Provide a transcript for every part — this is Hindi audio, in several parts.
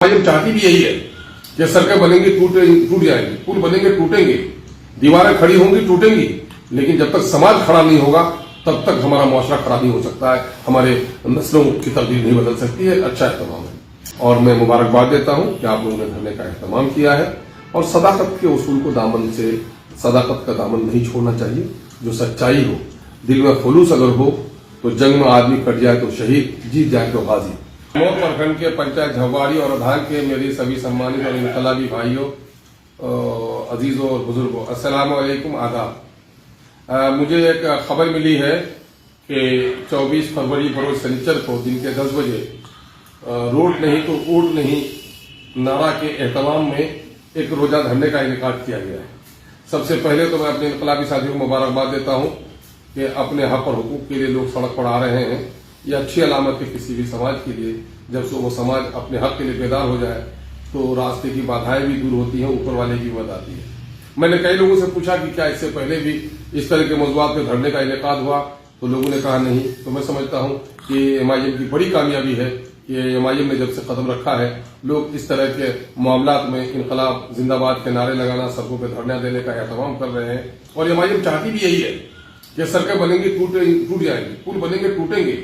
ये चाहती भी यही है कि सड़कें बनेंगी टूट जाएंगी, पुल बनेंगे टूटेंगे, दीवारें खड़ी होंगी टूटेंगी, लेकिन जब तक समाज खड़ा नहीं होगा तब तक हमारा मुआशरा खड़ा नहीं हो सकता है, हमारे नस्लों की तब्दील नहीं बदल सकती है। अच्छा एहतमाम है और मैं मुबारकबाद देता हूं कि आप लोगों ने धरने का एहतमाम किया है और सदाकत के उसूल को दामन से, सदाकत का दामन नहीं छोड़ना चाहिए। जो सच्चाई हो, दिल में खुलूस अगर हो तो जंग में आदमी कट जाए तो शहीद, जीत जाए तो गाजी। मोर प्रखंड के पंचायत झवाड़ी और अधार के मेरे सभी सम्मानित और इनकलाबी भाइयों, अजीजों और बुजुर्गों, अस्सलाम वालेकुम, आदाब। मुझे एक खबर मिली है कि 24 फरवरी बरोज शनिचर को दिन के 10 बजे रोड नहीं तो वोट नहीं नारा के एहतमाम में एक रोजा धरने का इनेकाद किया गया है। सबसे पहले तो मैं अपने इनकलाबी साथियों को मुबारकबाद देता हूं कि अपने हक और हुकूक के लिए लोग सड़क पर आ रहे हैं। ये अच्छी अलामत है किसी भी समाज के लिए। जब से वो समाज अपने हक के लिए बेदार हो जाए तो रास्ते की बाधाएं भी दूर होती हैं, ऊपर वाले की मदद आती है। मैंने कई लोगों से पूछा कि क्या इससे पहले भी इस तरह के मौजूआत पे धरने का इनेकाद हुआ, तो लोगों ने कहा नहीं। तो मैं समझता हूं कि एमआईएम की बड़ी कामयाबी है कि एमआईएम ने जब से कदम रखा है, लोग इस तरह के मामलात में इनकलाब जिंदाबाद के नारे लगाना, सड़कों पर धरना देने का एहतमाम कर रहे हैं। और एमआईएम चाहती भी यही है कि सड़कें बनेंगी टूट जाएंगी, पुल बनेंगे टूटेंगे,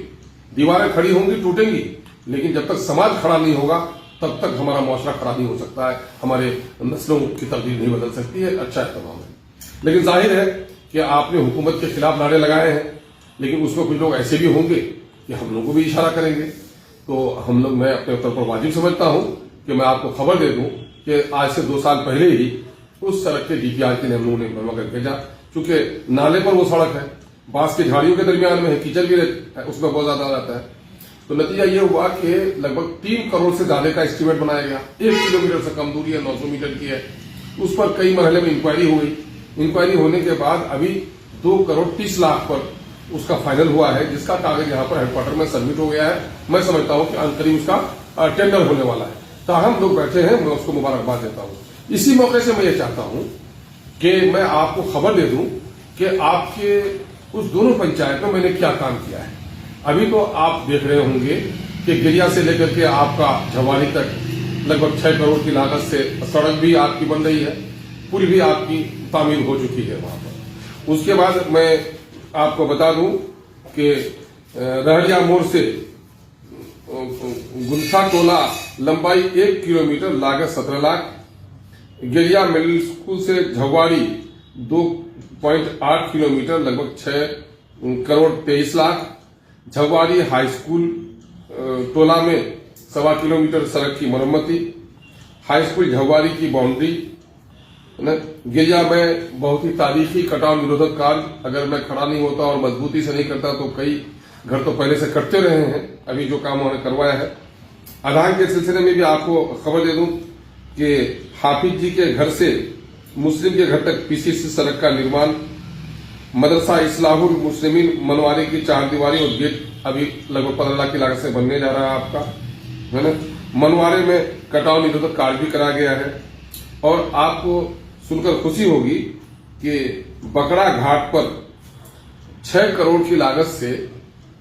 दीवारें खड़ी होंगी टूटेंगी, लेकिन जब तक समाज खड़ा नहीं होगा तब तक हमारा मुआशरा खड़ा नहीं हो सकता है, हमारे नस्लों की तब्दील नहीं बदल सकती है। अच्छा एहतमाम है। लेकिन जाहिर है कि आपने हुकूमत के खिलाफ नारे लगाए हैं, लेकिन उसमें कुछ लोग ऐसे भी होंगे कि हम लोग को भी इशारा करेंगे। तो हम लोग, मैं अपने तौर पर वाजिब समझता हूं कि मैं आपको खबर दे दूं कि आज से 2 साल पहले ही उस सड़क के डीपीआर के हम लोगों ने बनवा कर भेजा, चूंकि नाले पर वो सड़क है, बांस की झाड़ियों के दरमियान में है, कीचड़ भी उसमें बहुत ज्यादा रहता है। तो नतीजा ये हुआ कि लगभग 3 करोड़ से ज्यादा का एस्टीमेट बनाया गया। 1 किलोमीटर से कम दूरी है, 900 मीटर की है। उस पर कई मरहले में इंक्वायरी हुई। इंक्वायरी होने के बाद अभी 2 करोड़ 30 लाख पर उसका फाइनल हुआ है, जिसका कागज यहाँ पर हेडक्वार्टर में सबमिट हो गया है। मैं समझता हूँ कि अंतरिम उसका टेंडर होने वाला है। ताहम लोग बैठे हैं, मैं उसको मुबारकबाद देता हूँ। इसी मौके से मैं ये चाहता हूँ कि मैं आपको खबर दे दूं कि आपके उस दोनों पंचायत में मैंने क्या काम किया है। अभी तो आप देख रहे होंगे कि गिरिया से लेकर के आपका झवाड़ी तक लगभग 6 करोड़ की लागत से सड़क भी आपकी बन रही है, पुल भी आपकी तामीर हो चुकी है वहां पर। उसके बाद मैं आपको बता दूं कि रहरिया मोड़ से गुंसा टोला लंबाई 1 किलोमीटर, लागत 17 लाख। गिरिया मिडिल स्कूल से झवाड़ी 2.8 किलोमीटर, लगभग 6 करोड़ 23 लाख। झवाड़ी हाई स्कूल टोला में 1.25 किलोमीटर सड़क की मरम्मती। हाई स्कूल झवाड़ी की बाउंड्री। गिरिया में बहुत ही तारीखी कटाव निरोधक कार्य, अगर मैं खड़ा नहीं होता और मजबूती से नहीं करता तो कई घर तो पहले से कटते रहे हैं। अभी जो काम उन्होंने करवाया है। आधार के सिलसिले में भी आपको खबर दे दूं कि हाफिज जी के घर से मुस्लिम के घर तक पीसीसी सड़क का निर्माण। मदरसा इस्लाहुल मुस्लिमीन मनवारी की 4 दीवारी और गेट अभी लगभग 15 लाख की लागत से बनने जा रहा है आपका, है ना। मनवारे में कटाव निरोधक कार्य भी करा गया है। और आपको सुनकर खुशी होगी कि बकड़ा घाट पर 6 करोड़ की लागत से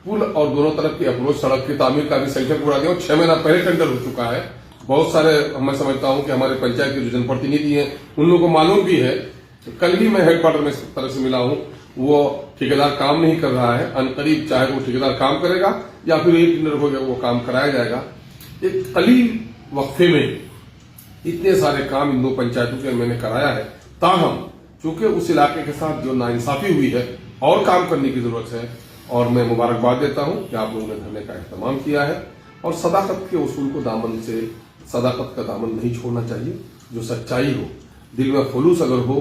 पुल और दोनों तरफ की अप्रोच सड़क की तामीर का भी सेंटर पूरा दिया और 6 महीना पहले टेंडर हो चुका है। बहुत सारे मैं समझता हूं कि हमारे पंचायत के जो जनप्रतिनिधि हैं उन लोगों को मालूम भी है। कल भी मैं हेडक्वार्टर में इस तरह से मिला हूं, वो ठेकेदार काम नहीं कर रहा है। अनकरीब चाहे वो ठेकेदार काम करेगा या फिर एक टेंडर हो गया वो काम कराया जाएगा। एक कलील वक्फे में इतने सारे काम इन 2 पंचायतों के मैंने कराया है। ताहम चूंकि उस इलाके के साथ जो नाइंसाफी हुई है और काम करने की जरूरत है। और मैं मुबारकबाद देता हूं कि आप लोगों ने धरने का एहतमाम किया है और सदाकत के उसूल को दामन से, सदाकत का दामन नहीं छोड़ना चाहिए। जो सच्चाई हो, दिल में खुलूस अगर हो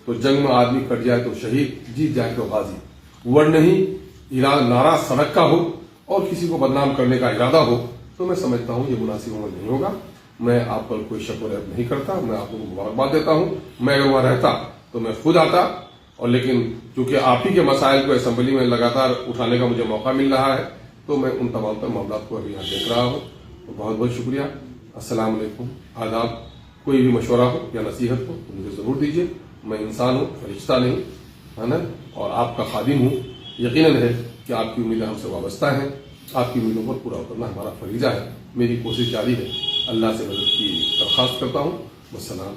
तो जंग में आदमी कट जाए तो शहीद, जीत जाए तो गाजी। वर्ड नहीं नारा सड़क का हो और किसी को बदनाम करने का इरादा हो तो मैं समझता हूं ये मुनासिब अमल नहीं होगा। मैं आप पर कोई शक व रैब नहीं करता, मैं आप लोगों को मुबारकबाद देता हूं। मैं अगर वहां रहता तो मैं खुद आता, और लेकिन चूंकि आप ही के मसाइल को असेंबली में लगातार उठाने का मुझे मौका मिल रहा है तो मैं उन तमाम मामला को अभी यहाँ देख रहा हूँ। तो बहुत बहुत शुक्रिया। अस्सलाम वालेकुम, आदाब। कोई भी मशवरा हो या नसीहत हो तो मुझे जरूर दीजिए। मैं इंसान हूँ, फरिश्ता नहीं, है ना, और आपका खादिम हूँ। यकीनन है कि आपकी उम्मीदें हमसे वाबस्ता हैं। आपकी उम्मीदों पर पूरा उतरना हमारा फरीजा है। मेरी कोशिश जारी है। अल्लाह से मदद की दरख्वास्त करता हूँ। वस्सलाम।